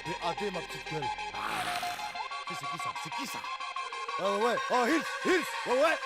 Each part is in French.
BAD ma petite gueule. C'est qui ça? C'est qui ça? Ouais, oh Hills, ouais.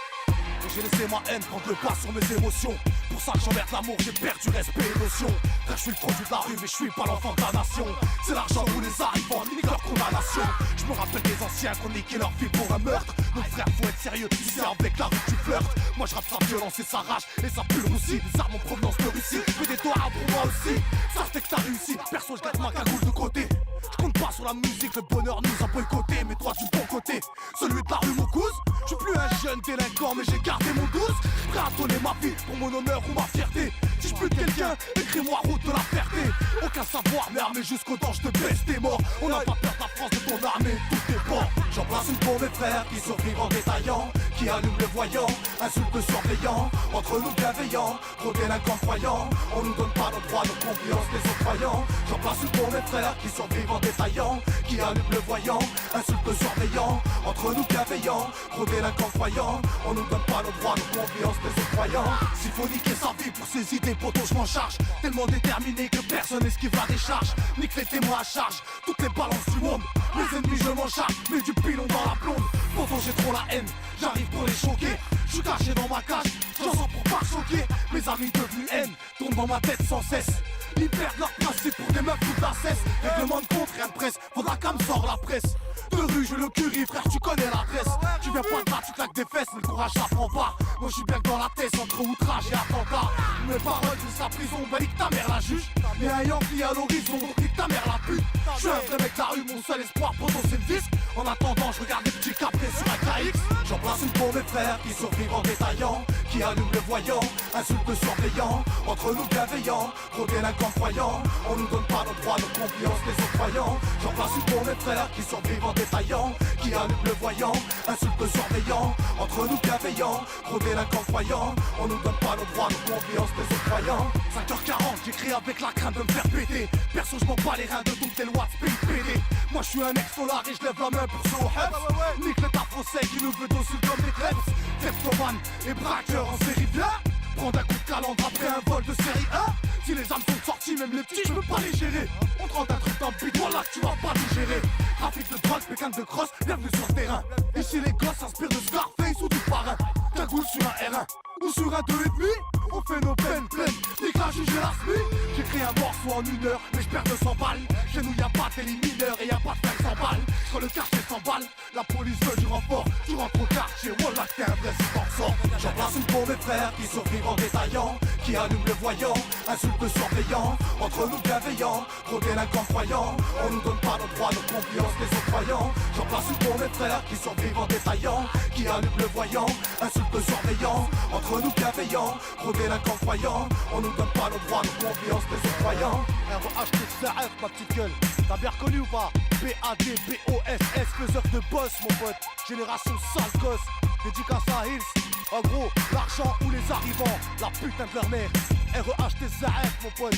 J'ai laissé ma haine prendre le pas sur mes émotions. Pour ça que j'emmerde l'amour, j'ai perdu respect et notion. Frère, je suis le produit de la rue, mais je suis pas l'enfant de la nation. C'est l'argent ou les arrivants, nique leur condamnation. Je me rappelle des anciens qui ont niqué leur vie pour un meurtre. Nos frères, faut être sérieux, tu sais, avec la rue tu flirtes. Moi je rappe sa violence et sa rage, et sa pure aussi. Des armes en provenance de Russie, fais des doigts pour moi aussi. Ça fait que t'as réussi, perso je garde ma cagoule de côté. Je compte pas sur la musique, le bonheur nous a boycotté. Mais toi du bon côté, celui de la rue mon cousin. Je suis plus un jeune délinquant, mais j'ai gardé mon douce. Prêt à donner ma vie pour mon honneur ou ma fierté. Si je peux quelqu'un, écris-moi route de la fierté. Aucun savoir, mais armé jusqu'aux dents, je te baisse, t'es mort. On n'a pas peur de la France, de ton armée, tout est bon. J'embrasse une pour mes frères qui survivent en détaillant, qui allument le voyant, insultent le surveillant. Entre nous bienveillants, trop délinquants croyants. On nous donne pas nos droits, nos confiances, les autres croyants. J'embrasse une pour mes frères qui survivent en détaillant, qui allument le voyant, insultent le surveillant. Entre nous bienveillants, trop délinquants croyants. On nous donne pas nos droits, nos confiances, les autres croyants. S'il faut niquer sa vie pour ses idées, poteau je m'en charge. Tellement déterminé que personne n'esquive la décharge. Nique les témoins à charge, toutes les balances du monde. Mes ennemis je m'en charge, mets du pilon dans la blonde. Poteau j'ai trop la haine, j'arrive pour les choquer. Je suis caché dans ma cage, j'en sors pour pas choquer. Mes amis devenus haine, tournent dans ma tête sans cesse. Ils perdent leur principe pour des meufs toute la cesse. Règlement de compte, rien de presse, faudra qu'elle me sort la presse. De rue, je le curie, frère, tu connais l'adresse. Tu viens pas de là, tu claques des fesses, mais le courage ça prend pas. Moi je suis bien dans la tête, entre outrage et attentat. Mes paroles jusqu'à la prison, bah nique ta mère la juge. Mais un Yankee à l'horizon, donc nique ta mère la pute. Je suis un vrai mec de la rue, mon seul espoir, poto c'est le disque. En attendant, je regarde des petits caprés sur un KX. J'en place une pour mes frères qui survivent en détaillant, qui allument le voyant, insultent le surveillant. Entre nous bienveillants, trop délinquants croyants. On nous donne pas nos droits, nos confiances, les autres croyants. J'en place une pour mes frères qui survivent en détaillant, qui allument le voyant, insultent le surveillant. Entre nous bienveillants, trop délinquants croyants. On nous donne pas nos droits, nos confiances, les autres croyants. 5h40, j'écris avec la crainte de me faire péter. Perso, je m'en bats les reins de toutes les lois de PD. Moi je suis un ex-solar et je lève la main pour ce au Hebs. Nique le taf français qui nous veut dessus comme des crêpes. Kleptomane et braqueur en série bien. Prendre un coup de calandre après un vol de série 1. Si les âmes sont sorties, même les petits, je peux pas les gérer. On te rend un truc dans le bide, voilà que tu vas pas digérer. Trafic de drogue, pécan de crosse, bienvenue sur le terrain. Ici les gosses s'inspirent de Scarface ou du parrain. Cagoule sur un R1 ou sur un 2,5. On fait nos peines pleines, nique la juge et la SMI. J'écris un morceau en 1 heure, mais je perds 200 balles. Chez nous y'a pas de mineurs et y'a pas de 500 balles. Quand le quartier s'emballe, la police veut du renfort. Tu rentres au quartier, voilà que t'es un vrai sponsor. J'en place une pour mes frères qui survivent en détaillant, qui allument le voyant, insultent le surveillant. Entre nous bienveillants, trop délinquants croyants. On nous donne pas nos droits, nos confiances, les autres croyants. J'en place une pour mes frères qui survivent en détaillant, qui allument le voyant, insultent le surveillant. Entre nous bienveillants, trop délinquants croyants. On nous donne pas nos droits, nos confiances, les autres croyants. RHTCF ma petite gueule, t'as bien reconnu ou pas? BAD, BOSS, faiseur de boss mon pote. Génération sale gosse, dédicace à Hills. En gros, l'argent ou les arrivants, la putain de leur mère. REHTCF mon pote.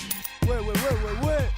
Ouais.